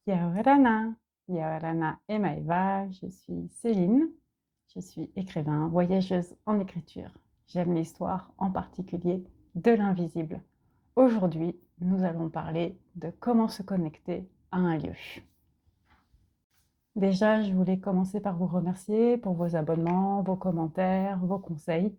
Yaorana, Yaorana et Maeva, je suis Céline, je suis écrivain, voyageuse en écriture. J'aime l'histoire, en particulier de l'invisible. Aujourd'hui, nous allons parler de comment se connecter à un lieu. Déjà, je voulais commencer par vous remercier pour vos abonnements, vos commentaires, vos conseils.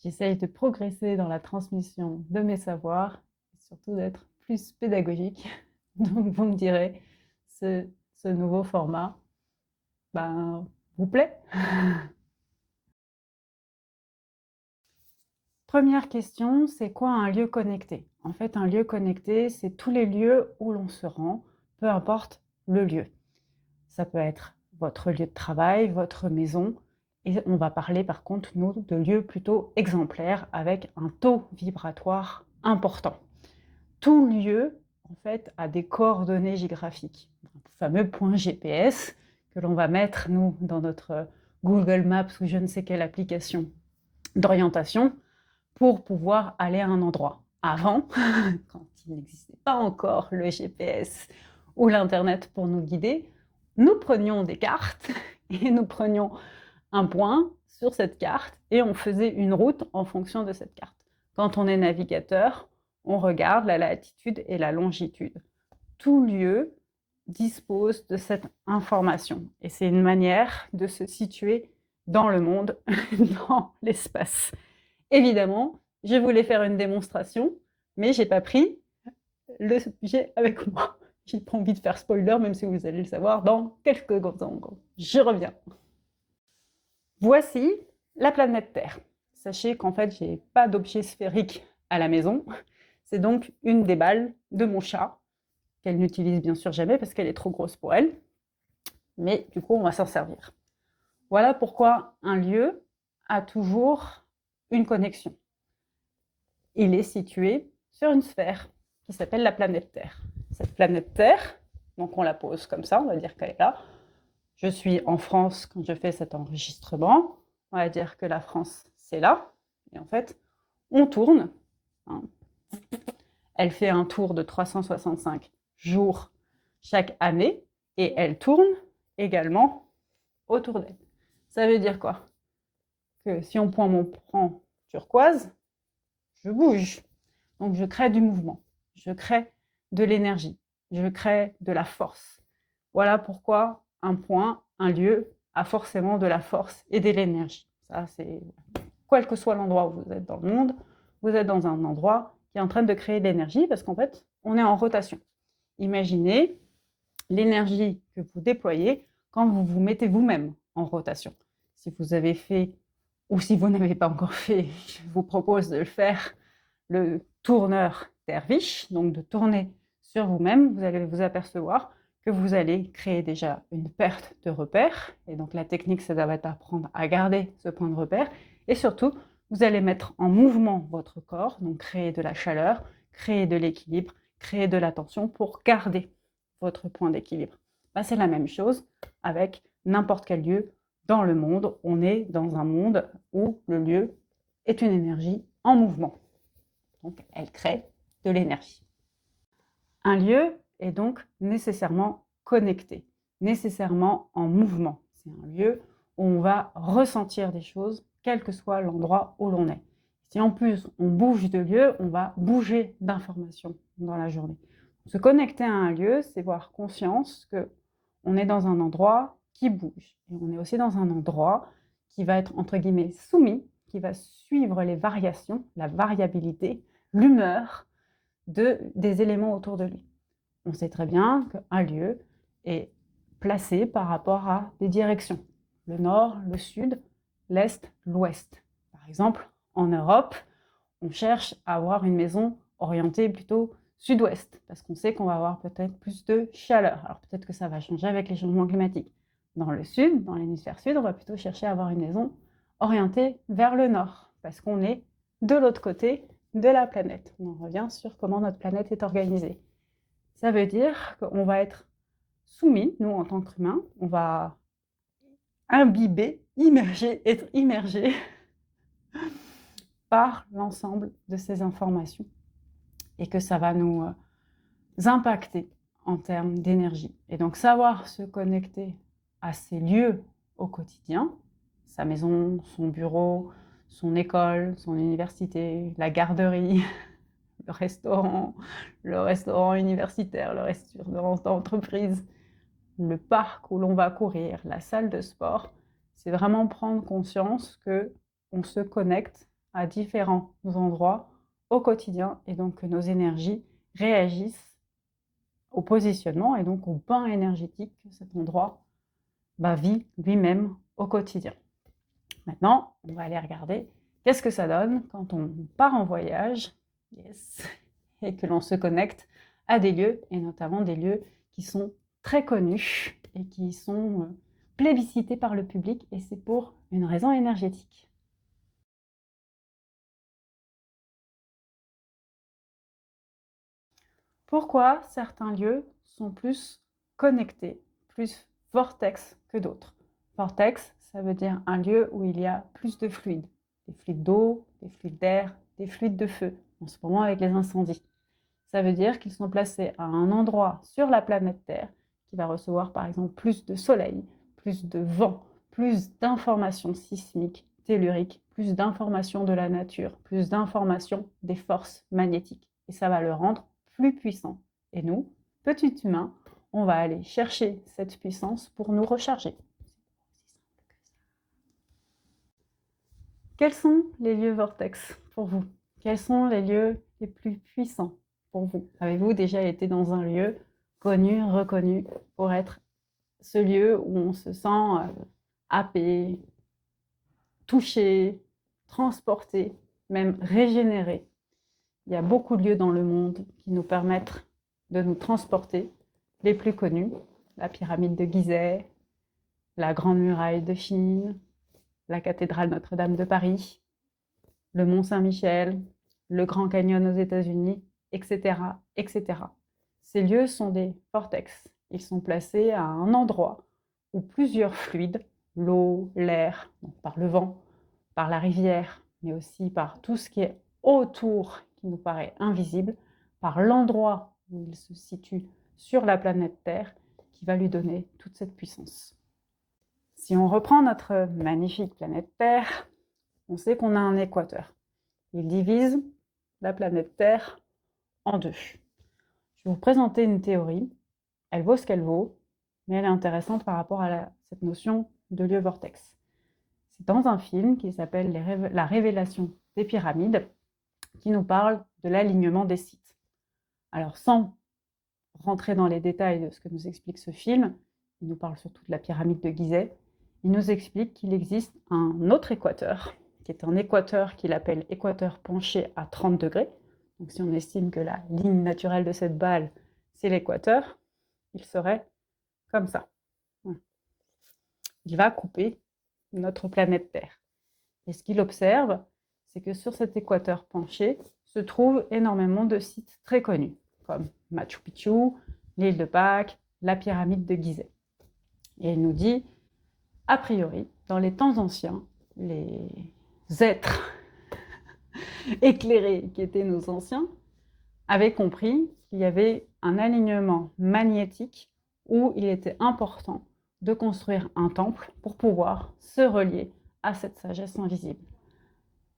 J'essaye de progresser dans la transmission de mes savoirs et surtout d'être plus pédagogique. Donc, vous me direz, ce nouveau format vous plaît? Première question, c'est quoi un lieu connecté? En fait, un lieu connecté, c'est tous les lieux où l'on se rend, peu importe le lieu. Ça peut être votre lieu de travail, votre maison, et on va parler par contre, nous, de lieux plutôt exemplaires avec un taux vibratoire important. Tout lieu, en fait, a des coordonnées géographiques. Un fameux point GPS que l'on va mettre, nous, dans notre Google Maps ou je ne sais quelle application d'orientation pour pouvoir aller à un endroit. Avant, quand il n'existait pas encore le GPS ou l'Internet pour nous guider, nous prenions des cartes et nous prenions un point sur cette carte et on faisait une route en fonction de cette carte. Quand on est navigateur, on regarde la latitude et la longitude. Tout lieu dispose de cette information et c'est une manière de se situer dans le monde, dans l'espace. Évidemment, je voulais faire une démonstration, mais j'ai pas pris le sujet avec moi. J'ai pas envie de faire spoiler, même si vous allez le savoir dans quelques secondes. Je reviens. Voici la planète Terre. Sachez qu'en fait, j'ai pas d'objet sphérique à la maison. C'est donc une des balles de mon chat, qu'elle n'utilise bien sûr jamais parce qu'elle est trop grosse pour elle. Mais du coup, on va s'en servir. Voilà pourquoi un lieu a toujours une connexion. Il est situé sur une sphère qui s'appelle la planète Terre. Cette planète Terre, donc on la pose comme ça, on va dire qu'elle est là. Je suis en France quand je fais cet enregistrement. On va dire que la France, c'est là. Et en fait, on tourne. Elle fait un tour de 365 jours chaque année et elle tourne également autour d'elle. Ça veut dire quoi? Que si on prend mon point turquoise, je bouge. Donc je crée du mouvement, je crée de l'énergie, je crée de la force. Voilà pourquoi un point, un lieu a forcément de la force et de l'énergie. Ça, c'est quel que soit l'endroit où vous êtes dans le monde, vous êtes dans un endroit qui est en train de créer de l'énergie parce qu'en fait, on est en rotation. Imaginez l'énergie que vous déployez quand vous vous mettez vous-même en rotation. Si vous avez fait, ou si vous n'avez pas encore fait, je vous propose de le faire, le tourneur derviche, donc de tourner sur vous-même, vous allez vous apercevoir que vous allez créer déjà une perte de repère. Et donc la technique, ça va être d'apprendre à garder ce point de repère. Et surtout, vous allez mettre en mouvement votre corps, donc créer de la chaleur, créer de l'équilibre, créer de la tension pour garder votre point d'équilibre. C'est la même chose avec n'importe quel lieu dans le monde. On est dans un monde où le lieu est une énergie en mouvement. Donc, elle crée de l'énergie. Un lieu est donc nécessairement connecté, nécessairement en mouvement. C'est un lieu où on va ressentir des choses, quel que soit l'endroit où l'on est. Si en plus on bouge de lieu, on va bouger d'informations dans la journée. Se connecter à un lieu, c'est avoir conscience qu'on est dans un endroit qui bouge. Et on est aussi dans un endroit qui va être, entre guillemets, soumis, qui va suivre les variations, la variabilité, l'humeur des éléments autour de lui. On sait très bien qu'un lieu est placé par rapport à des directions. Le nord, le sud, l'est, l'ouest. Par exemple, en Europe, on cherche à avoir une maison orientée plutôt sud-ouest, parce qu'on sait qu'on va avoir peut-être plus de chaleur. Alors peut-être que ça va changer avec les changements climatiques. Dans le sud, dans l'hémisphère sud, on va plutôt chercher à avoir une maison orientée vers le nord, parce qu'on est de l'autre côté de la planète. On en revient sur comment notre planète est organisée. Ça veut dire qu'on va être soumis, nous en tant qu'humains, on va imbiber, être immergé par l'ensemble de ces informations et que ça va nous impacter en termes d'énergie. Et donc savoir se connecter à ces lieux au quotidien, sa maison, son bureau, son école, son université, la garderie, le restaurant universitaire, le restaurant d'entreprise, le parc où l'on va courir, la salle de sport, c'est vraiment prendre conscience que on se connecte à différents endroits au quotidien et donc que nos énergies réagissent au positionnement et donc au bain énergétique que cet endroit vit lui-même au quotidien. Maintenant, on va aller regarder qu'est-ce que ça donne quand on part en voyage, et que l'on se connecte à des lieux, et notamment des lieux qui sont très connus et qui sont plébiscités par le public, et c'est pour une raison énergétique. Pourquoi certains lieux sont plus connectés, plus vortex que d'autres? Vortex, ça veut dire un lieu où il y a plus de fluides. Des fluides d'eau, des fluides d'air, des fluides de feu, en ce moment avec les incendies. Ça veut dire qu'ils sont placés à un endroit sur la planète Terre qui va recevoir par exemple plus de soleil, plus de vent, plus d'informations sismiques, telluriques, plus d'informations de la nature, plus d'informations des forces magnétiques. Et ça va le rendre plus puissant. Et nous, petits humains, on va aller chercher cette puissance pour nous recharger. Quels sont les lieux vortex pour vous? Quels sont les lieux les plus puissants pour vous? Avez-vous déjà été dans un lieu connu, reconnu pour être ce lieu où on se sent happé, touché, transporté, même régénéré? Il y a beaucoup de lieux dans le monde qui nous permettent de nous transporter. Les plus connus, la pyramide de Gizeh, la Grande Muraille de Chine, la cathédrale Notre-Dame de Paris, le Mont Saint-Michel, le Grand Canyon aux États-Unis, etc., etc. Ces lieux sont des vortex. Ils sont placés à un endroit où plusieurs fluides, l'eau, l'air, par le vent, par la rivière, mais aussi par tout ce qui est autour qui nous paraît invisible, par l'endroit où il se situe sur la planète Terre, qui va lui donner toute cette puissance. Si on reprend notre magnifique planète Terre, on sait qu'on a un équateur. Il divise la planète Terre en deux. Je vais vous présenter une théorie. Elle vaut ce qu'elle vaut, mais elle est intéressante par rapport à cette notion de lieu vortex. C'est dans un film qui s'appelle La révélation des pyramides, qui nous parle de l'alignement des sites. Alors, sans rentrer dans les détails de ce que nous explique ce film, il nous parle surtout de la pyramide de Gizeh, il nous explique qu'il existe un autre équateur, qui est un équateur qu'il appelle équateur penché à 30 degrés. Donc si on estime que la ligne naturelle de cette balle, c'est l'équateur, il serait comme ça. Il va couper notre planète Terre. Et ce qu'il observe, c'est que sur cet équateur penché se trouvent énormément de sites très connus, comme Machu Picchu, l'île de Pâques, la pyramide de Gizeh. Et il nous dit, a priori, dans les temps anciens, les êtres éclairés qui étaient nos anciens avaient compris qu'il y avait un alignement magnétique où il était important de construire un temple pour pouvoir se relier à cette sagesse invisible.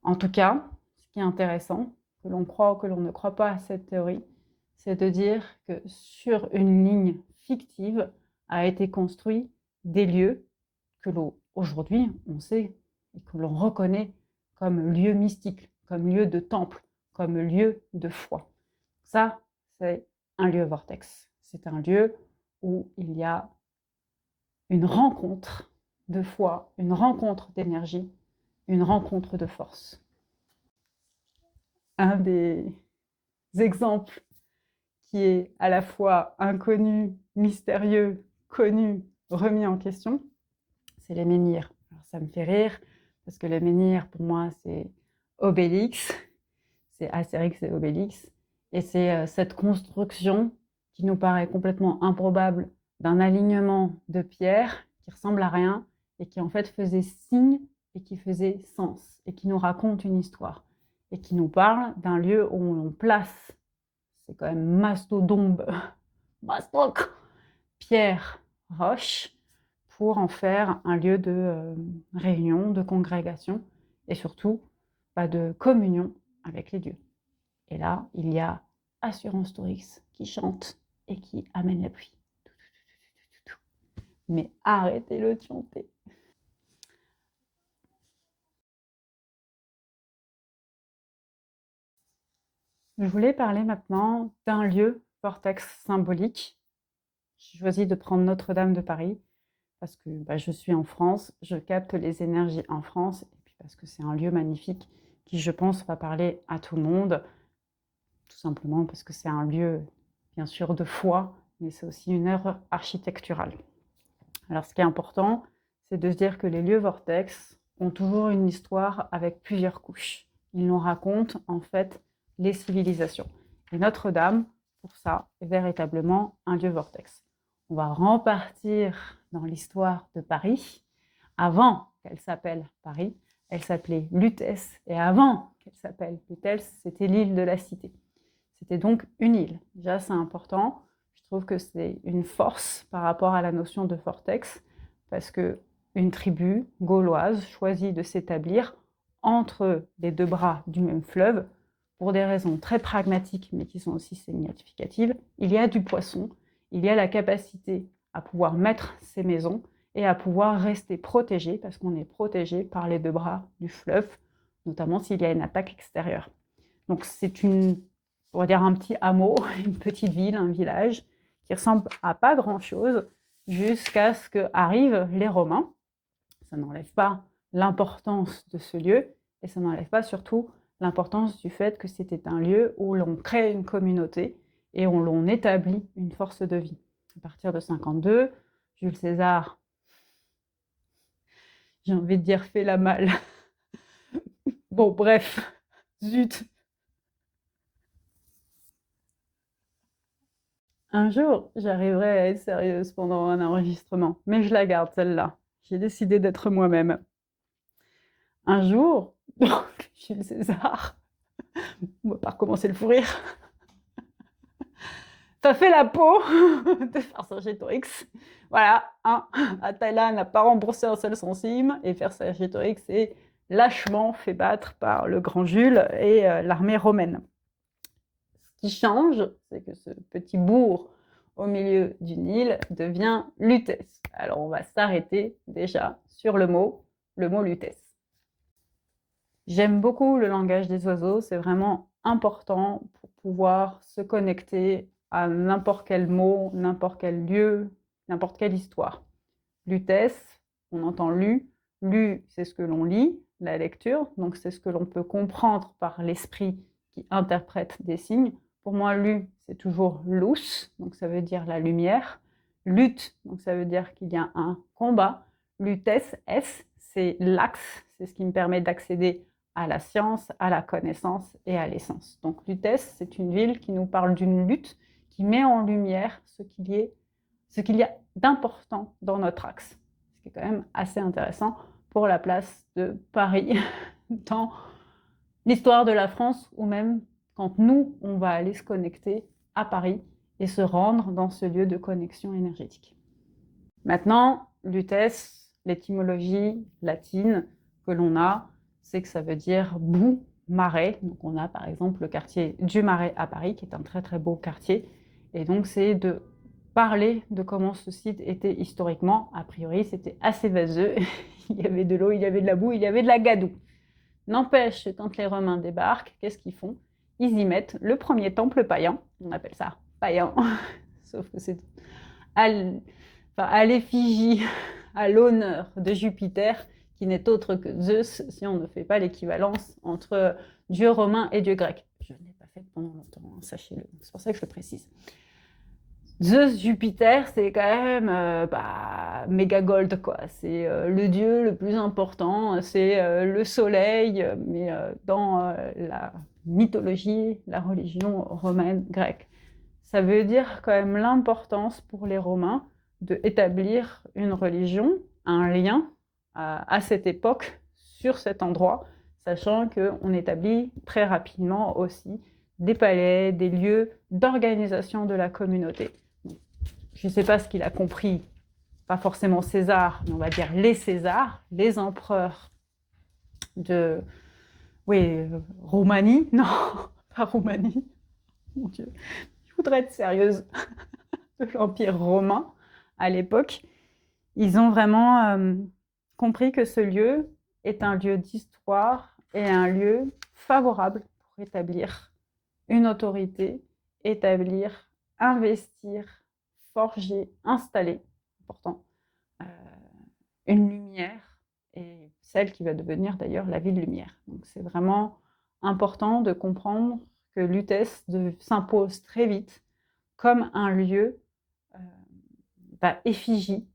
En tout cas, ce qui est intéressant, que l'on croit ou que l'on ne croit pas à cette théorie, c'est de dire que sur une ligne fictive a été construit des lieux que aujourd'hui on sait et que l'on reconnaît comme lieu mystique, comme lieu de temple, comme lieu de foi. Ça, c'est un lieu vortex. C'est un lieu où il y a une rencontre de foi, une rencontre d'énergie, une rencontre de force. Un des exemples qui est à la fois inconnu, mystérieux, connu, remis en question, c'est les menhirs. Alors ça me fait rire, parce que les menhirs, pour moi, c'est Obélix, c'est Astérix et Obélix, et c'est cette construction qui nous paraît complètement improbable d'un alignement de pierres qui ressemble à rien, et qui en fait faisait signe, et qui faisait sens, et qui nous raconte une histoire, et qui nous parle d'un lieu où on place, c'est quand même mastodonte bastroc, pierre, roche, pour en faire un lieu de réunion, de congrégation et surtout de communion avec les dieux. Et là, il y a Assurance Tourix qui chante et qui amène la pluie. Mais arrêtez-le de chanter. Je voulais parler maintenant d'un lieu vortex symbolique. J'ai choisi de prendre Notre-Dame de Paris parce que je suis en France, je capte les énergies en France et puis parce que c'est un lieu magnifique qui, je pense, va parler à tout le monde, tout simplement parce que c'est un lieu, bien sûr, de foi, mais c'est aussi une œuvre architecturale. Alors, ce qui est important, c'est de se dire que les lieux vortex ont toujours une histoire avec plusieurs couches. Ils nous racontent, en fait, les civilisations. Et Notre-Dame, pour ça, est véritablement un lieu vortex. On va repartir dans l'histoire de Paris. Avant qu'elle s'appelle Paris, elle s'appelait Lutèce. Et avant qu'elle s'appelle Lutèce, c'était l'île de la Cité. C'était donc une île. Déjà, c'est important. Je trouve que c'est une force par rapport à la notion de vortex, parce qu'une tribu gauloise choisit de s'établir entre les deux bras du même fleuve, pour des raisons très pragmatiques, mais qui sont aussi significatives. Il y a du poisson, il y a la capacité à pouvoir mettre ses maisons et à pouvoir rester protégé, parce qu'on est protégé par les deux bras du fleuve, notamment s'il y a une attaque extérieure. Donc c'est on va dire un petit hameau, une petite ville, un village, qui ressemble à pas grand-chose, jusqu'à ce qu'arrivent les Romains. Ça n'enlève pas l'importance de ce lieu, et ça n'enlève pas surtout l'importance du fait que c'était un lieu où l'on crée une communauté et où l'on établit une force de vie. À partir de 52, Jules César, j'ai envie de dire, fait la malle. Bon, bref, zut. Un jour, j'arriverai à être sérieuse pendant un enregistrement, mais je la garde celle-là. J'ai décidé d'être moi-même. Un jour, Jules César, on va pas recommencer le fou rire, t'as fait la peau de Vercingétorix. Voilà, hein, Atala n'a pas remboursé un seul centime, et Vercingétorix est lâchement fait battre par le grand Jules et l'armée romaine. Ce qui change, c'est que ce petit bourg au milieu du Nil devient Lutèce. Alors on va s'arrêter déjà sur le mot Lutèce. J'aime beaucoup le langage des oiseaux, c'est vraiment important pour pouvoir se connecter à n'importe quel mot, n'importe quel lieu, n'importe quelle histoire. Lutèce, on entend lu. Lu, c'est ce que l'on lit, la lecture, donc c'est ce que l'on peut comprendre par l'esprit qui interprète des signes. Pour moi, lu, c'est toujours lus, donc ça veut dire la lumière. Lutte, donc ça veut dire qu'il y a un combat. Lutèce, S, c'est l'axe, c'est ce qui me permet d'accéder à la science, à la connaissance et à l'essence. Donc Lutèce, c'est une ville qui nous parle d'une lutte, qui met en lumière ce qu'il y a d'important dans notre axe. Ce qui est quand même assez intéressant pour la place de Paris dans l'histoire de la France, ou même quand nous, on va aller se connecter à Paris et se rendre dans ce lieu de connexion énergétique. Maintenant, Lutèce, l'étymologie latine que l'on a, c'est que ça veut dire bout, marais. Donc on a par exemple le quartier du Marais à Paris, qui est un très très beau quartier. Et donc c'est de parler de comment ce site était historiquement. A priori, c'était assez vaseux. Il y avait de l'eau, il y avait de la boue, il y avait de la gadoue. N'empêche, quand les Romains débarquent, qu'est-ce qu'ils font? Ils y mettent le premier temple païen. On appelle ça païen, sauf que c'est à l'effigie, à l'honneur de Jupiter, qui n'est autre que Zeus, si on ne fait pas l'équivalence entre dieu romain et dieu grec. Je ne l'ai pas fait pendant longtemps, hein, sachez-le, c'est pour ça que je le précise. Zeus, Jupiter, c'est quand même méga gold, quoi. C'est le dieu le plus important, c'est le soleil, mais dans la mythologie, la religion romaine, grecque. Ça veut dire quand même l'importance pour les Romains d'établir une religion, un lien à cette époque sur cet endroit, sachant qu'on établit très rapidement aussi des palais, des lieux d'organisation de la communauté. Donc, je ne sais pas ce qu'il a compris, pas forcément César, mais on va dire les Césars, les empereurs de Roumanie, non, pas Roumanie, mon Dieu, je voudrais être sérieuse, de l'Empire romain à l'époque, ils ont vraiment compris que ce lieu est un lieu d'histoire et un lieu favorable pour établir une autorité, établir, investir, forger, installer, important, une lumière, et celle qui va devenir d'ailleurs la ville lumière. Donc c'est vraiment important de comprendre que Lutèce s'impose très vite comme un lieu effigie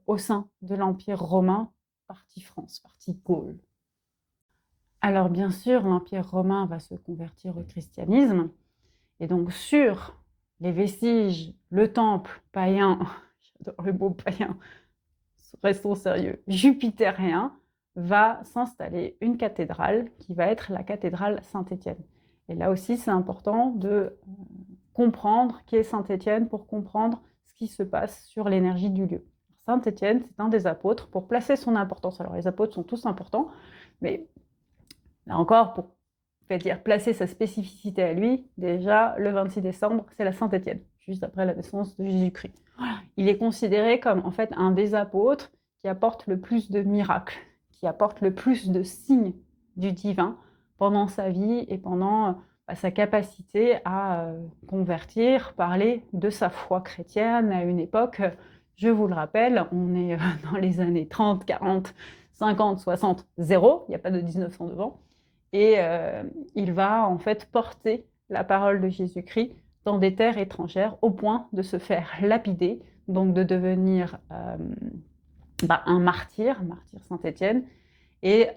au sein de l'Empire romain, partie France, partie Gaule. Alors bien sûr, l'Empire romain va se convertir au christianisme, et donc sur les vestiges, le temple païen, j'adore le mot païen, restons sérieux, jupitérien, va s'installer une cathédrale qui va être la cathédrale Saint-Étienne. Et là aussi, c'est important de comprendre qui est Saint-Étienne pour comprendre ce qui se passe sur l'énergie du lieu. Saint-Étienne, c'est un des apôtres. Pour placer son importance, alors les apôtres sont tous importants, mais là encore, pour placer sa spécificité à lui, déjà, le 26 décembre, c'est la Saint-Étienne, juste après la naissance de Jésus-Christ. Voilà. Il est considéré comme, en fait, un des apôtres qui apporte le plus de miracles, qui apporte le plus de signes du divin pendant sa vie et pendant sa capacité à convertir, parler de sa foi chrétienne à une époque, je vous le rappelle, on est dans les années 30, 40, 50, 60, 0, il n'y a pas de 1900 devant, et il va en fait porter la parole de Jésus-Christ dans des terres étrangères au point de se faire lapider, donc de devenir un martyr Saint-Étienne, et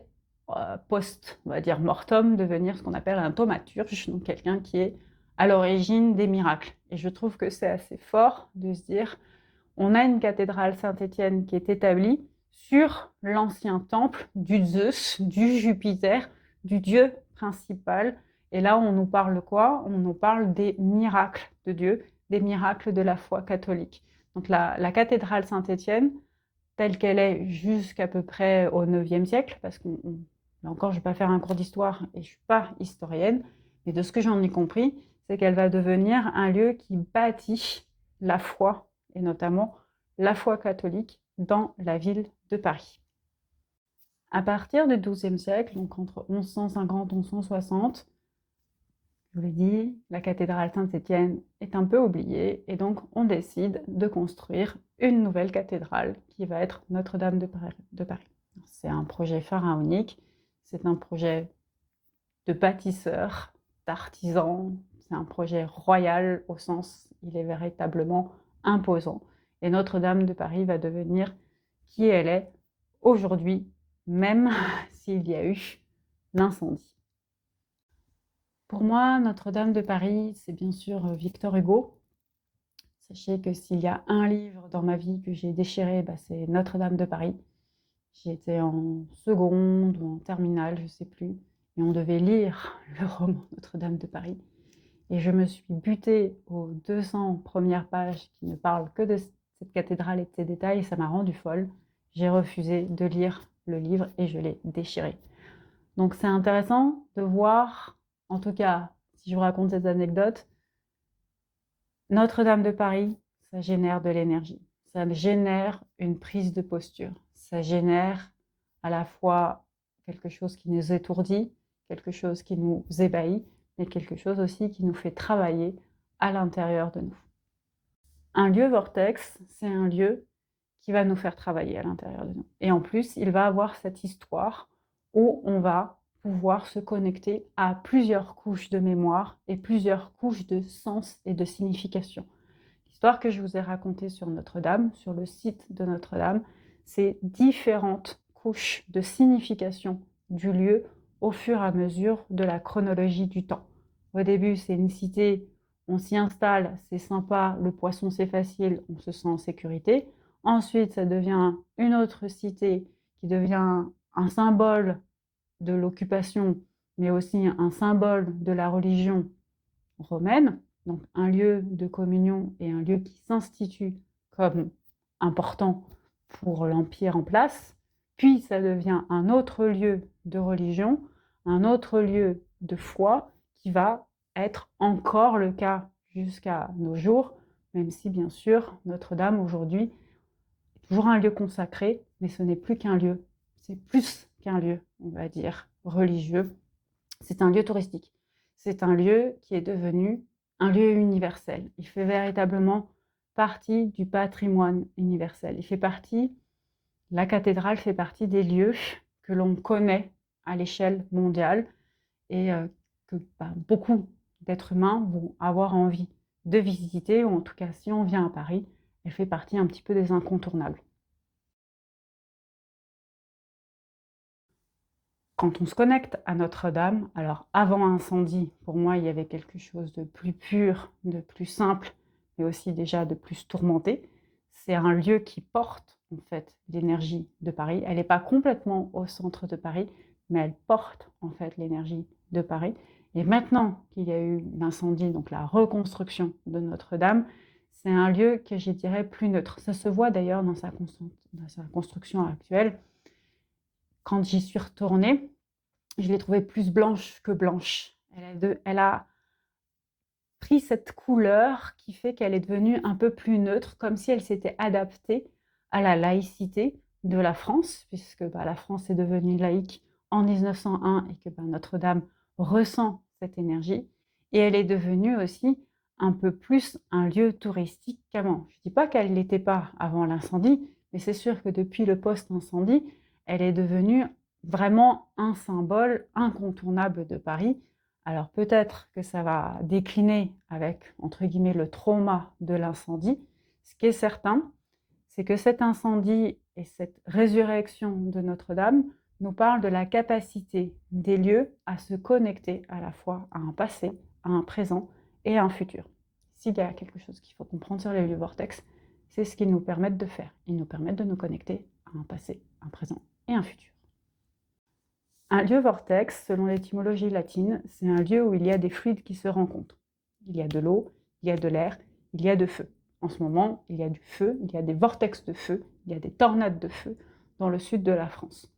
post, on va dire mortum, devenir ce qu'on appelle un thaumaturge, donc quelqu'un qui est à l'origine des miracles. Et je trouve que c'est assez fort de se dire, on a une cathédrale Saint-Étienne qui est établie sur l'ancien temple du Zeus, du Jupiter, du dieu principal. Et là, on nous parle quoi? On nous parle des miracles de Dieu, des miracles de la foi catholique. Donc la cathédrale Saint-Étienne, telle qu'elle est jusqu'à peu près au IXe siècle, parce que là encore, je ne vais pas faire un cours d'histoire et je ne suis pas historienne, mais de ce que j'en ai compris, c'est qu'elle va devenir un lieu qui bâtit la foi, et notamment la foi catholique, dans la ville de Paris. À partir du XIIe siècle, donc entre 1150 et 1160, je vous l'ai dit, la cathédrale Saint-Étienne est un peu oubliée, et donc on décide de construire une nouvelle cathédrale qui va être Notre-Dame de Paris. C'est un projet pharaonique, c'est un projet de bâtisseur, d'artisan, c'est un projet royal au sens, il est véritablement imposant. Et Notre-Dame de Paris va devenir qui elle est aujourd'hui, même s'il y a eu l'incendie. Pour moi, Notre-Dame de Paris, c'est bien sûr Victor Hugo. Sachez que s'il y a un livre dans ma vie que j'ai déchiré, c'est Notre-Dame de Paris. J'étais en seconde ou en terminale, je ne sais plus, et on devait lire le roman Notre-Dame de Paris. Et je me suis butée aux 200 premières pages qui ne parlent que de cette cathédrale et de ses détails, et ça m'a rendue folle. J'ai refusé de lire le livre et je l'ai déchiré. Donc c'est intéressant de voir, en tout cas, si je vous raconte cette anecdote, Notre-Dame de Paris, ça génère de l'énergie, ça génère une prise de posture, ça génère à la fois quelque chose qui nous étourdit, quelque chose qui nous ébahit, mais quelque chose aussi qui nous fait travailler à l'intérieur de nous. Un lieu vortex, c'est un lieu qui va nous faire travailler à l'intérieur de nous. Et en plus, il va avoir cette histoire où on va pouvoir se connecter à plusieurs couches de mémoire et plusieurs couches de sens et de signification. L'histoire que je vous ai racontée sur Notre-Dame, sur le site de Notre-Dame, c'est différentes couches de signification du lieu au fur et à mesure de la chronologie du temps. Au début, c'est une cité, on s'y installe, c'est sympa, le poisson c'est facile, on se sent en sécurité. Ensuite, ça devient une autre cité qui devient un symbole de l'occupation, mais aussi un symbole de la religion romaine. donc un lieu de communion et un lieu qui s'institue comme important pour l'empire en place, puis ça devient un autre lieu de religion, un autre lieu de foi qui va être encore le cas jusqu'à nos jours, même si bien sûr Notre-Dame aujourd'hui est toujours un lieu consacré, mais ce n'est plus qu'un lieu, c'est plus qu'un lieu, on va dire, religieux, c'est un lieu touristique. C'est un lieu qui est devenu un lieu universel. Il fait véritablement partie du patrimoine universel. Il fait partie, la cathédrale fait partie des lieux que l'on connaît à l'échelle mondiale et que beaucoup d'êtres humains vont avoir envie de visiter, ou en tout cas si on vient à Paris, elle fait partie un petit peu des incontournables. Quand on se connecte à Notre-Dame, alors avant incendie, pour moi, il y avait quelque chose de plus pur, de plus simple, mais aussi déjà de plus tourmenté. C'est un lieu qui porte en fait l'énergie de Paris. Elle n'est pas complètement au centre de Paris, mais elle porte en fait l'énergie de Paris. Et maintenant qu'il y a eu l'incendie, donc la reconstruction de Notre-Dame, c'est un lieu que je dirais plus neutre. Ça se voit d'ailleurs dans sa construction actuelle. Quand j'y suis retournée, je l'ai trouvée plus blanche que blanche. Elle a pris cette couleur qui fait qu'elle est devenue un peu plus neutre, comme si elle s'était adaptée à la laïcité de la France, puisque la France est devenue laïque en 1901 et que Notre-Dame ressent cette énergie. Et elle est devenue aussi un peu plus un lieu touristique qu'avant. Je ne dis pas qu'elle ne l'était pas avant l'incendie, mais c'est sûr que depuis le post-incendie, elle est devenue vraiment un symbole incontournable de Paris. Alors peut-être que ça va décliner avec, entre guillemets, le trauma de l'incendie. Ce qui est certain, c'est que cet incendie et cette résurrection de Notre-Dame nous parlent de la capacité des lieux à se connecter à la fois à un passé, à un présent et à un futur. S'il y a quelque chose qu'il faut comprendre sur les lieux vortex, c'est ce qu'ils nous permettent de faire. Ils nous permettent de nous connecter à un passé, un présent et un futur. Un lieu vortex, selon l'étymologie latine, c'est un lieu où il y a des fluides qui se rencontrent. Il y a de l'eau, il y a de l'air, il y a de feu. En ce moment, il y a du feu, il y a des vortex de feu, il y a des tornades de feu dans le sud de la France.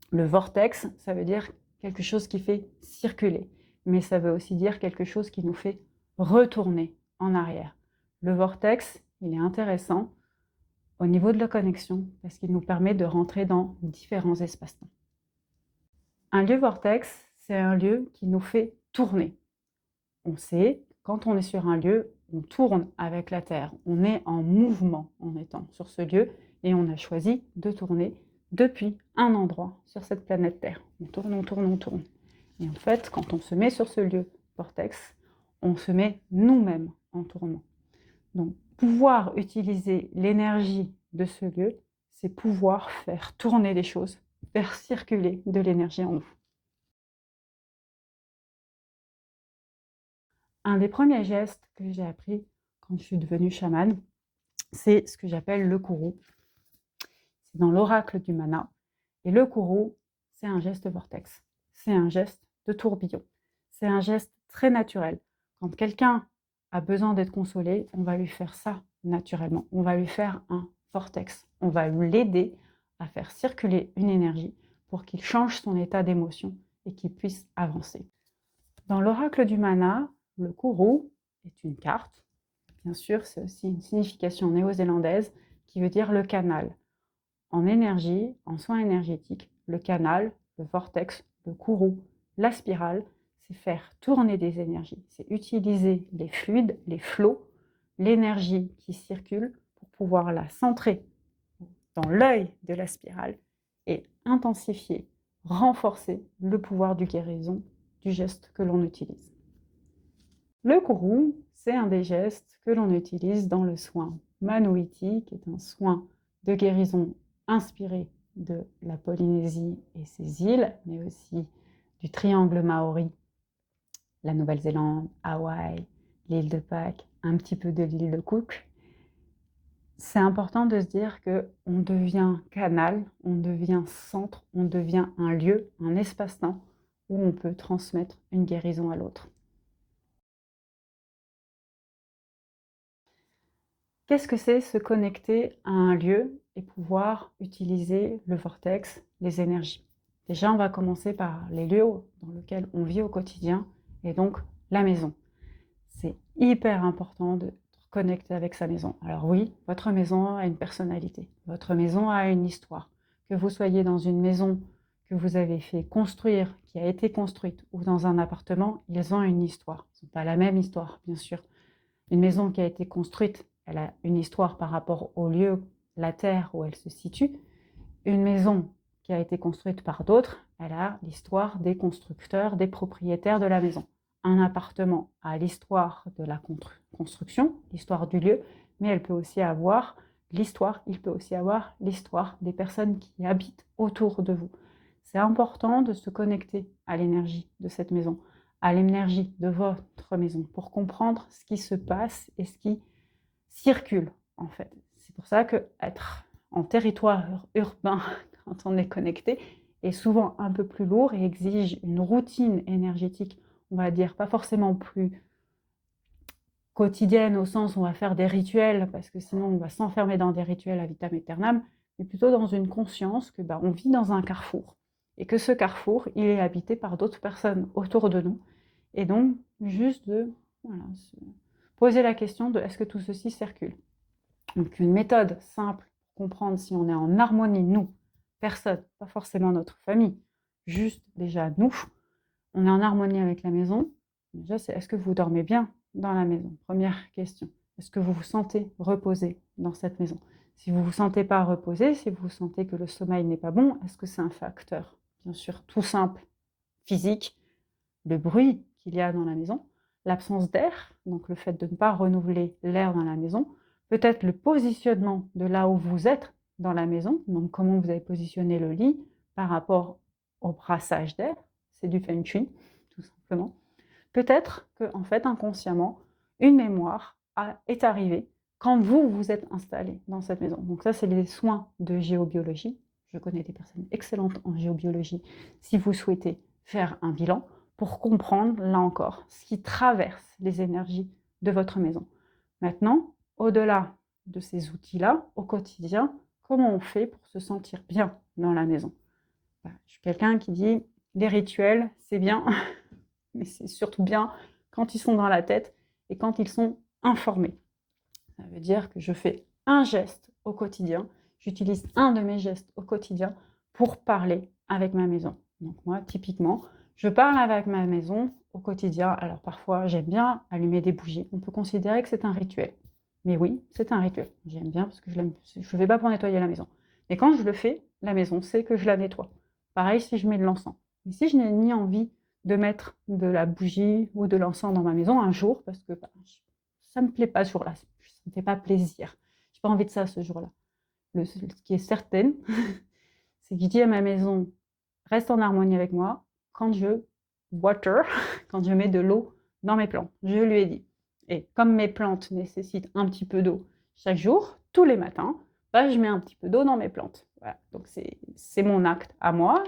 Le vortex, ça veut dire quelque chose qui fait circuler, mais ça veut aussi dire quelque chose qui nous fait retourner en arrière. Le vortex, il est intéressant au niveau de la connexion parce qu'il nous permet de rentrer dans différents espaces-temps. Un lieu vortex, c'est un lieu qui nous fait tourner. On sait, quand on est sur un lieu, on tourne avec la Terre. On est en mouvement en étant sur ce lieu et on a choisi de tourner depuis un endroit sur cette planète Terre. On tourne, on tourne, on tourne. Et en fait, quand on se met sur ce lieu vortex, on se met nous-mêmes en tournant. Donc, pouvoir utiliser l'énergie de ce lieu, c'est pouvoir faire tourner les choses, faire circuler de l'énergie en nous. Un des premiers gestes que j'ai appris quand je suis devenue chamane, c'est ce que j'appelle le kourou. C'est dans l'oracle du mana. Et le kourou, c'est un geste vortex. C'est un geste de tourbillon. C'est un geste très naturel. Quand quelqu'un a besoin d'être consolé, on va lui faire ça naturellement. On va lui faire un vortex. On va l'aider à faire circuler une énergie pour qu'il change son état d'émotion et qu'il puisse avancer. Dans l'oracle du mana, le kourou est une carte. Bien sûr, c'est aussi une signification néo-zélandaise qui veut dire le canal. En énergie, en soins énergétiques, le canal, le vortex, le kourou, la spirale, c'est faire tourner des énergies. C'est utiliser les fluides, les flots, l'énergie qui circule pour pouvoir la centrer dans l'œil de la spirale et intensifier, renforcer le pouvoir du guérison du geste que l'on utilise. Le kourou, c'est un des gestes que l'on utilise dans le soin Manuiti, qui est un soin de guérison inspiré de la Polynésie et ses îles, mais aussi du triangle maori, la Nouvelle-Zélande, Hawaï, l'île de Pâques, un petit peu de l'île de Cook. C'est important de se dire qu'on devient canal, on devient centre, on devient un lieu, un espace-temps où on peut transmettre une guérison à l'autre. Qu'est-ce que c'est se connecter à un lieu et pouvoir utiliser le vortex, les énergies? Déjà, on va commencer par les lieux dans lesquels on vit au quotidien et donc la maison. C'est hyper important de connecter avec sa maison. Alors oui, votre maison a une personnalité, votre maison a une histoire. Que vous soyez dans une maison que vous avez fait construire, qui a été construite, ou dans un appartement, ils ont une histoire. Ils n'ont pas la même histoire, bien sûr. Une maison qui a été construite, elle a une histoire par rapport au lieu, la terre où elle se situe. Une maison qui a été construite par d'autres, elle a l'histoire des constructeurs, des propriétaires de la maison. Un appartement a l'histoire de la construction, l'histoire du lieu, mais elle peut aussi avoir l'histoire, il peut aussi avoir l'histoire des personnes qui habitent autour de vous. C'est important de se connecter à l'énergie de cette maison, à l'énergie de votre maison, pour comprendre ce qui se passe et ce qui circule, en fait. C'est pour ça que être en territoire urbain, quand on est connecté, est souvent un peu plus lourd et exige une routine énergétique, on va dire, pas forcément plus quotidienne au sens où on va faire des rituels, parce que sinon on va s'enfermer dans des rituels à vitam aeternam, mais plutôt dans une conscience que on vit dans un carrefour, et que ce carrefour, il est habité par d'autres personnes autour de nous, et donc juste de se poser la question de est-ce que tout ceci circule. Donc une méthode simple pour comprendre si on est en harmonie, nous, personne, pas forcément notre famille, juste déjà nous, on est en harmonie avec la maison. Déjà, c'est est-ce que vous dormez bien dans la maison? Première question. Est-ce que vous vous sentez reposé dans cette maison? Si vous ne vous sentez pas reposé, si vous sentez que le sommeil n'est pas bon, est-ce que c'est un facteur? Bien sûr, tout simple, physique, le bruit qu'il y a dans la maison, l'absence d'air, donc le fait de ne pas renouveler l'air dans la maison, peut-être le positionnement de là où vous êtes dans la maison, donc comment vous avez positionné le lit par rapport au brassage d'air, c'est du feng shui, tout simplement. Peut-être que, en fait, inconsciemment, une mémoire est arrivée quand vous vous êtes installé dans cette maison. Donc ça, c'est les soins de géobiologie. Je connais des personnes excellentes en géobiologie si vous souhaitez faire un bilan pour comprendre, là encore, ce qui traverse les énergies de votre maison. Maintenant, au-delà de ces outils-là, au quotidien, comment on fait pour se sentir bien dans la maison? Je suis quelqu'un qui dit, les rituels, c'est bien, mais c'est surtout bien quand ils sont dans la tête et quand ils sont informés. Ça veut dire que je fais un geste au quotidien, j'utilise un de mes gestes au quotidien pour parler avec ma maison. Donc moi, typiquement, je parle avec ma maison au quotidien. Alors parfois, j'aime bien allumer des bougies. On peut considérer que c'est un rituel. Mais oui, c'est un rituel. J'aime bien parce que je ne le fais pas pour nettoyer la maison. Mais quand je le fais, la maison sait que je la nettoie. Pareil si je mets de l'encens. Mais si je n'ai ni envie de mettre de la bougie ou de l'encens dans ma maison un jour, parce que ça ne me plaît pas ce jour-là, ça ne me fait pas plaisir. Je n'ai pas envie de ça ce jour-là. Ce qui est certain, c'est que je dis à ma maison, reste en harmonie avec moi quand je water, quand je mets de l'eau dans mes plantes. Je lui ai dit. Et comme mes plantes nécessitent un petit peu d'eau chaque jour, tous les matins, je mets un petit peu d'eau dans mes plantes. Voilà. Donc c'est mon acte à moi.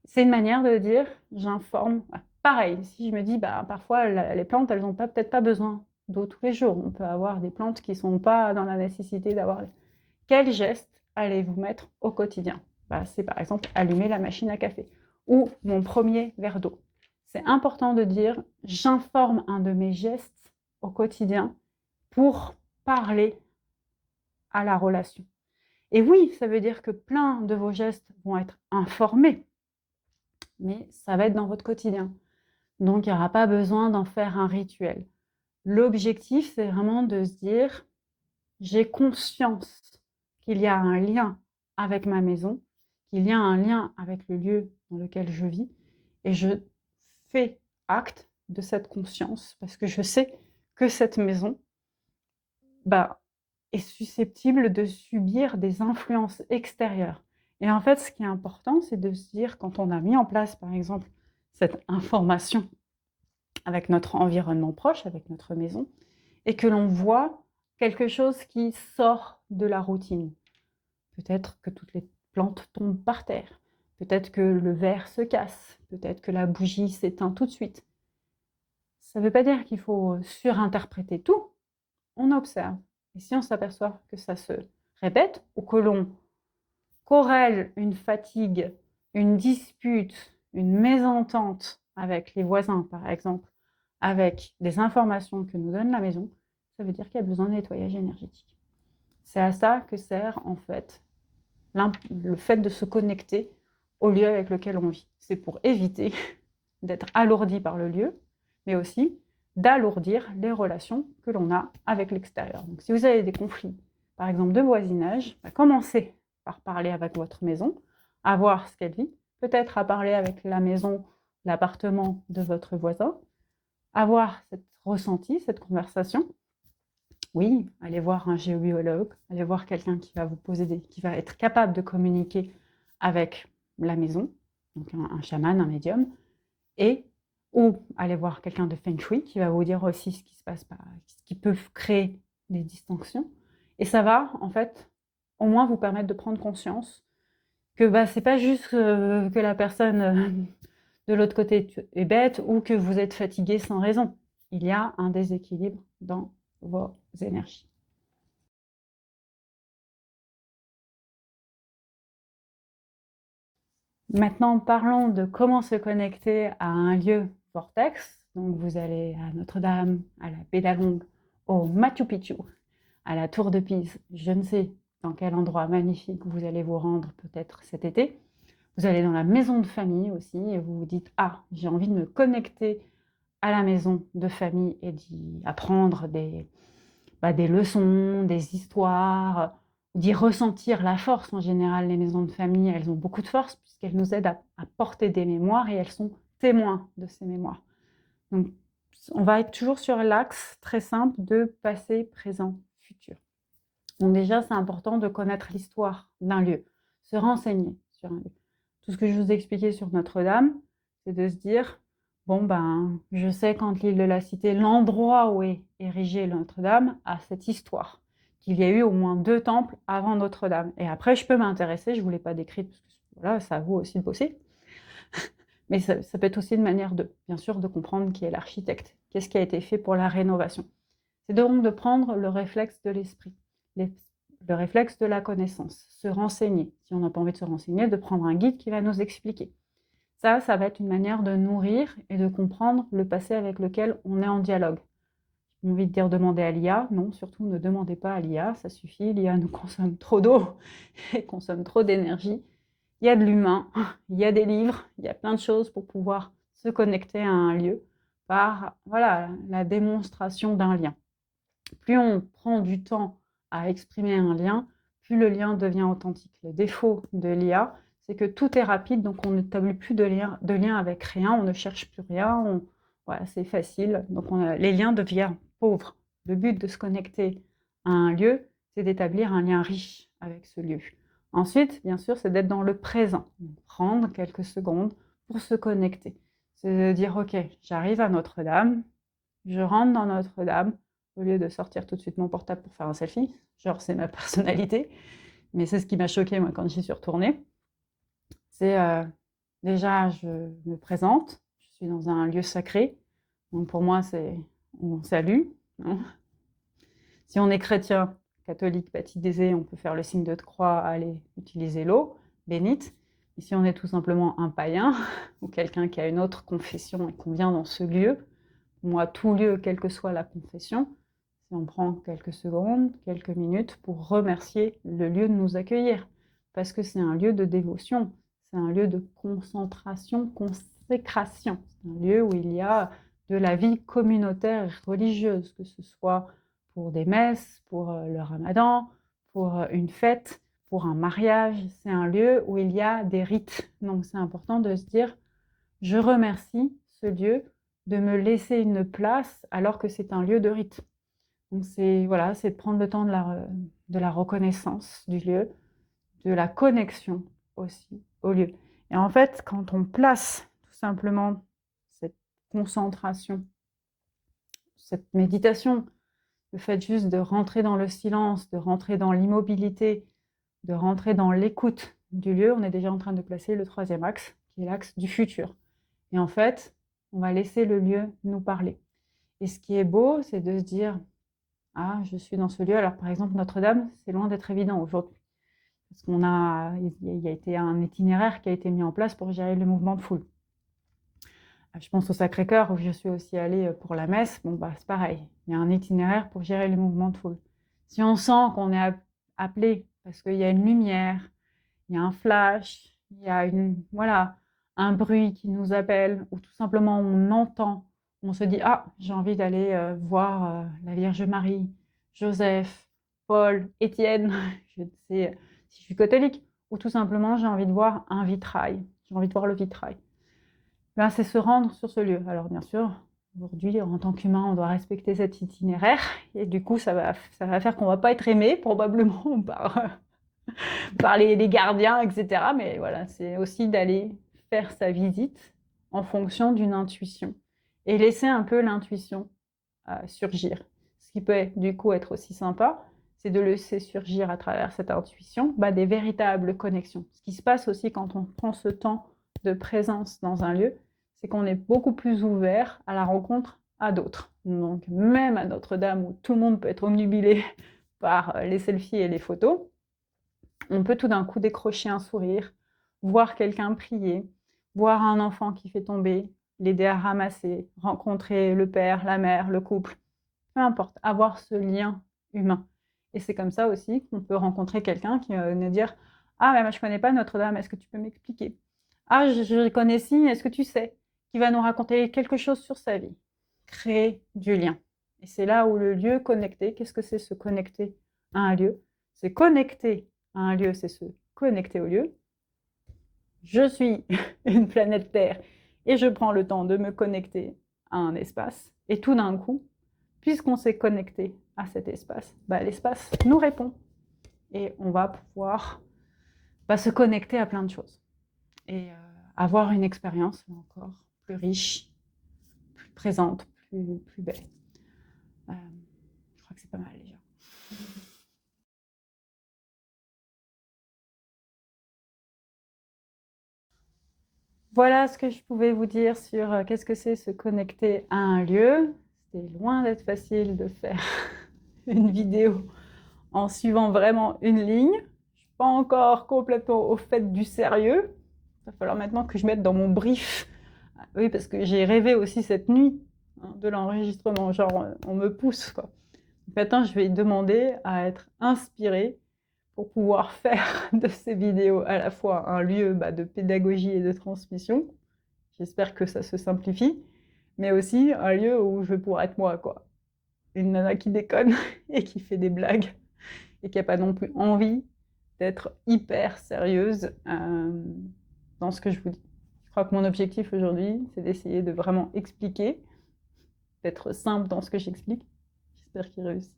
C'est une manière de dire, j'informe. Pareil, si je me dis, parfois, les plantes, elles n'ont peut-être pas besoin d'eau tous les jours. On peut avoir des plantes qui ne sont pas dans la nécessité d'avoir... Quel geste allez-vous mettre au quotidien? C'est par exemple allumer la machine à café ou mon premier verre d'eau. C'est important de dire, j'informe un de mes gestes au quotidien pour parler à la relation. Et oui, ça veut dire que plein de vos gestes vont être informés, mais ça va être dans votre quotidien. Donc, il n'y aura pas besoin d'en faire un rituel. L'objectif, c'est vraiment de se dire, j'ai conscience qu'il y a un lien avec ma maison, qu'il y a un lien avec le lieu dans lequel je vis, et je fais acte de cette conscience, parce que je sais que cette maison est susceptible de subir des influences extérieures. Et en fait, ce qui est important, c'est de se dire, quand on a mis en place, par exemple, cette information avec notre environnement proche, avec notre maison, et que l'on voit quelque chose qui sort de la routine. Peut-être que toutes les plantes tombent par terre, peut-être que le verre se casse, peut-être que la bougie s'éteint tout de suite. Ça ne veut pas dire qu'il faut surinterpréter tout. On observe. Et si on s'aperçoit que ça se répète ou que l'on corrèle une fatigue, une dispute, une mésentente avec les voisins, par exemple, avec des informations que nous donne la maison, ça veut dire qu'il y a besoin de nettoyage énergétique. C'est à ça que sert en fait le fait de se connecter au lieu avec lequel on vit. C'est pour éviter d'être alourdi par le lieu, mais aussi d'alourdir les relations que l'on a avec l'extérieur. Donc, si vous avez des conflits, par exemple de voisinage, commencez par parler avec votre maison, à voir ce qu'elle vit, peut-être à parler avec la maison, l'appartement de votre voisin, avoir cette ressenti, cette conversation. Oui, allez voir un géobiologue, allez voir quelqu'un qui va vous poser qui va être capable de communiquer avec la maison, donc un chaman, un médium, et ou aller voir quelqu'un de Feng Shui qui va vous dire aussi ce qui se passe, ce qui peut créer des distinctions. Et ça va, en fait, au moins vous permettre de prendre conscience que c'est pas juste que la personne de l'autre côté est bête ou que vous êtes fatigué sans raison. Il y a un déséquilibre dans vos énergies. Maintenant, parlons de comment se connecter à un lieu vortex. Donc, vous allez à Notre-Dame, à la Pédalongue, au Machu Picchu, à la Tour de Pise. Je ne sais dans quel endroit magnifique vous allez vous rendre peut-être cet été. Vous allez dans la maison de famille aussi et vous vous dites « Ah, j'ai envie de me connecter à la maison de famille et d'y apprendre des leçons, des histoires, d'y ressentir la force. » En général, les maisons de famille, elles ont beaucoup de force puisqu'elles nous aident à porter des mémoires et elles sont témoins de ces mémoires. Donc, on va être toujours sur l'axe très simple de passé, présent, futur. Donc déjà, c'est important de connaître l'histoire d'un lieu, se renseigner sur un lieu. Tout ce que je vous ai expliqué sur Notre-Dame, c'est de se dire, bon je sais qu'entre l'île de la Cité, l'endroit où est érigée Notre-Dame a cette histoire, qu'il y a eu au moins 2 temples avant Notre-Dame. Et après, je peux m'intéresser, je ne vous l'ai pas décrite, parce que voilà, ça vaut aussi de bosser. Mais ça peut être aussi une manière bien sûr, de comprendre qui est l'architecte, qu'est-ce qui a été fait pour la rénovation. C'est donc de prendre le réflexe de l'esprit, le réflexe de la connaissance, se renseigner. Si on n'a pas envie de se renseigner, de prendre un guide qui va nous expliquer. Ça va être une manière de nourrir et de comprendre le passé avec lequel on est en dialogue. J'ai envie de dire demander à l'IA. Non, surtout ne demandez pas à l'IA, ça suffit. L'IA nous consomme trop d'eau et consomme trop d'énergie. Il y a de l'humain, il y a des livres, il y a plein de choses pour pouvoir se connecter à un lieu par la démonstration d'un lien. Plus on prend du temps à exprimer un lien, plus le lien devient authentique. Le défaut de l'IA, c'est que tout est rapide, donc on n'établit plus de lien avec rien, on ne cherche plus rien, c'est facile, donc les liens deviennent pauvres. Le but de se connecter à un lieu, c'est d'établir un lien riche avec ce lieu. Ensuite, bien sûr, c'est d'être dans le présent, prendre quelques secondes pour se connecter. C'est de dire, ok, j'arrive à Notre-Dame, je rentre dans Notre-Dame, au lieu de sortir tout de suite mon portable pour faire un selfie, genre c'est ma personnalité, mais c'est ce qui m'a choquée moi quand j'y suis retournée. C'est déjà, je me présente, je suis dans un lieu sacré, donc pour moi c'est on salue. Hein. Si on est chrétien, catholique, baptisé, on peut faire le signe de croix, aller utiliser l'eau bénite. Et si on est tout simplement un païen ou quelqu'un qui a une autre confession et qu'on vient dans ce lieu, moi, tout lieu, quelle que soit la confession, si on prend quelques secondes, quelques minutes pour remercier le lieu de nous accueillir. Parce que c'est un lieu de dévotion, c'est un lieu de concentration, consécration. C'est un lieu où il y a de la vie communautaire et religieuse, que ce soit pour des messes, pour le ramadan, pour une fête, pour un mariage. C'est un lieu où il y a des rites. Donc c'est important de se dire, je remercie ce lieu de me laisser une place alors que c'est un lieu de rite. Donc c'est de prendre le temps de la reconnaissance du lieu, de la connexion aussi au lieu. Et en fait, quand on place tout simplement cette concentration, cette méditation, le fait juste de rentrer dans le silence, de rentrer dans l'immobilité, de rentrer dans l'écoute du lieu, on est déjà en train de placer le 3e axe, qui est l'axe du futur. Et en fait, on va laisser le lieu nous parler. Et ce qui est beau, c'est de se dire, Ah, je suis dans ce lieu. Alors, par exemple, Notre-Dame, c'est loin d'être évident aujourd'hui. Parce il y a été un itinéraire qui a été mis en place pour gérer le mouvement de foule. Je pense au Sacré-Cœur, où je suis aussi allée pour la messe. Bon, bah, c'est pareil. Il y a un itinéraire pour gérer les mouvements de foule. Si on sent qu'on est appelé parce qu'il y a une lumière, il y a un flash, il y a voilà, un bruit qui nous appelle, ou tout simplement on entend, on se dit ah, j'ai envie d'aller voir la Vierge Marie, Joseph, Paul, Étienne, je sais si je suis catholique, ou tout simplement j'ai envie de voir un vitrail, j'ai envie de voir le vitrail. Ben, c'est se rendre sur ce lieu. Alors bien sûr, aujourd'hui, en tant qu'humain, on doit respecter cet itinéraire, et du coup, ça va faire qu'on ne va pas être aimé, probablement, par les gardiens, etc. Mais voilà, c'est aussi d'aller faire sa visite en fonction d'une intuition et laisser un peu l'intuition surgir. Ce qui peut du coup être aussi sympa, c'est de laisser surgir à travers cette intuition des véritables connexions. Ce qui se passe aussi quand on prend ce temps de présence dans un lieu, c'est qu'on est beaucoup plus ouvert à la rencontre à d'autres. Donc même à Notre-Dame, où tout le monde peut être omnubilé par les selfies et les photos, on peut tout d'un coup décrocher un sourire, voir quelqu'un prier, voir un enfant qui fait tomber, l'aider à ramasser, rencontrer le père, la mère, le couple, peu importe, avoir ce lien humain. Et c'est comme ça aussi qu'on peut rencontrer quelqu'un qui va nous dire « Ah, mais moi je ne connais pas Notre-Dame, est-ce que tu peux m'expliquer ?»« Ah, je connais si, est-ce que tu sais ?» Qui va nous raconter quelque chose sur sa vie. Créer du lien. Et c'est là où le lieu connecté, qu'est-ce que c'est se connecter à un lieu? C'est connecter à un lieu, c'est se connecter au lieu. Je suis une planète Terre et je prends le temps de me connecter à un espace. Et tout d'un coup, puisqu'on s'est connecté à cet espace, l'espace nous répond. Et on va pouvoir se connecter à plein de choses. Et avoir une expérience, là encore, plus riche, plus présente, plus belle. Je crois que c'est pas mal déjà. Voilà ce que je pouvais vous dire sur qu'est-ce que c'est se connecter à un lieu. C'est loin d'être facile de faire une vidéo en suivant vraiment une ligne. Je suis pas encore complètement au fait du sérieux. Il va falloir maintenant que je mette dans mon brief. Oui, parce que j'ai rêvé aussi cette nuit de l'enregistrement. Genre, on me pousse, quoi. Maintenant, je vais demander à être inspirée pour pouvoir faire de ces vidéos à la fois un lieu de pédagogie et de transmission. J'espère que ça se simplifie, mais aussi un lieu où je vais pouvoir être moi, quoi. Une nana qui déconne et qui fait des blagues et qui n'a pas non plus envie d'être hyper sérieuse dans ce que je vous dis. Je crois que mon objectif aujourd'hui, c'est d'essayer de vraiment expliquer, d'être simple dans ce que j'explique. J'espère qu'il réussit.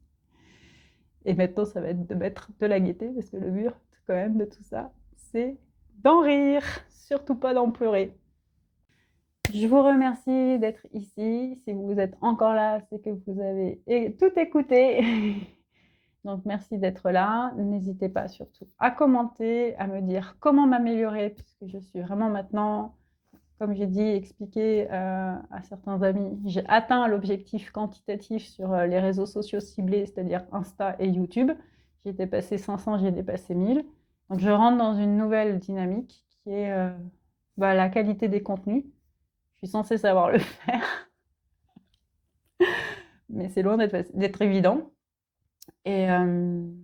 Et maintenant, ça va être de mettre de la gaieté, parce que le but, quand même, de tout ça, c'est d'en rire, surtout pas d'en pleurer. Je vous remercie d'être ici. Si vous êtes encore là, c'est que vous avez tout écouté. Donc, merci d'être là. N'hésitez pas surtout à commenter, à me dire comment m'améliorer, puisque je suis vraiment maintenant, comme j'ai dit, expliqué à certains amis, j'ai atteint l'objectif quantitatif sur les réseaux sociaux ciblés, c'est-à-dire Insta et YouTube. J'ai dépassé 500, j'ai dépassé 1000. Donc, je rentre dans une nouvelle dynamique qui est la qualité des contenus. Je suis censée savoir le faire, mais c'est loin d'être évident. Et on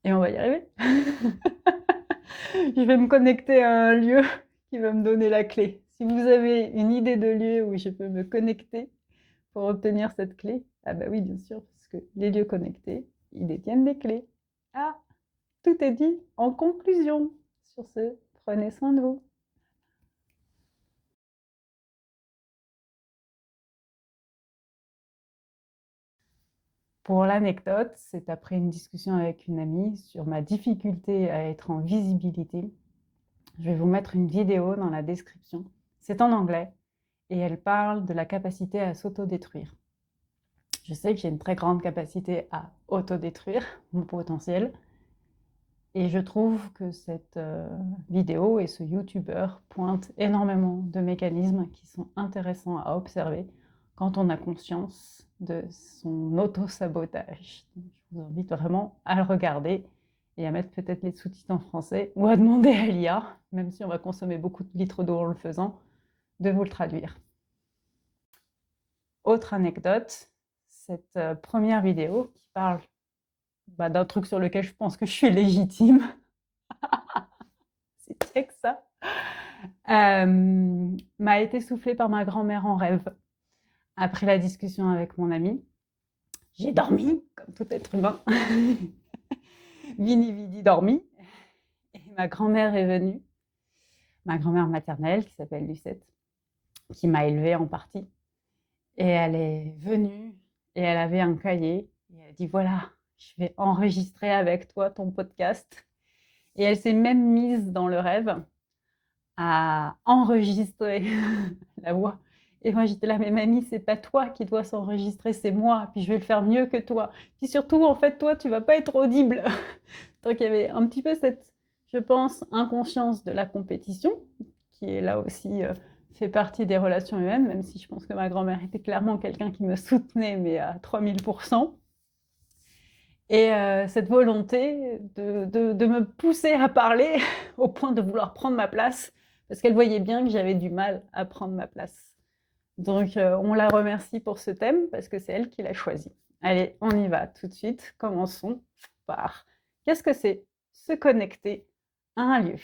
va y arriver. Je vais me connecter à un lieu qui va me donner la clé. Si vous avez une idée de lieu où je peux me connecter pour obtenir cette clé, ah bah oui, bien sûr, parce que les lieux connectés, ils détiennent des clés. Ah, tout est dit en conclusion. Sur ce, prenez soin de vous. Pour l'anecdote, c'est après une discussion avec une amie sur ma difficulté à être en visibilité. Je vais vous mettre une vidéo dans la description. C'est en anglais et elle parle de la capacité à s'autodétruire. Je sais que j'ai une très grande capacité à autodétruire mon potentiel et je trouve que cette vidéo et ce YouTuber pointent énormément de mécanismes qui sont intéressants à observer quand on a conscience de son auto-sabotage. Je vous invite vraiment à le regarder et à mettre peut-être les sous-titres en français ou à demander à l'IA, même si on va consommer beaucoup de litres d'eau en le faisant, de vous le traduire. Autre anecdote, cette première vidéo qui parle d'un truc sur lequel je pense que je suis légitime. C'est check ça. M'a été soufflée par ma grand-mère en rêve. Après la discussion avec mon ami, j'ai dormi, comme tout être humain. Vini vidi dormi. Et ma grand-mère est venue, ma grand-mère maternelle qui s'appelle Lucette, qui m'a élevée en partie. Et elle est venue et elle avait un cahier. Et elle a dit voilà, je vais enregistrer avec toi ton podcast. Et elle s'est même mise dans le rêve à enregistrer la voix. Et moi, j'étais là, mais mamie, c'est pas toi qui dois s'enregistrer, c'est moi. Puis je vais le faire mieux que toi. Puis surtout, en fait, toi, tu vas pas être audible. Donc, il y avait un petit peu cette, je pense, inconscience de la compétition, qui est là aussi fait partie des relations humaines, même si je pense que ma grand-mère était clairement quelqu'un qui me soutenait, mais à 3000%. Et cette volonté de me pousser à parler au point de vouloir prendre ma place, parce qu'elle voyait bien que j'avais du mal à prendre ma place. Donc, on la remercie pour ce thème, parce que c'est elle qui l'a choisi. Allez, on y va tout de suite. Commençons par qu'est-ce que c'est se connecter à un lieu?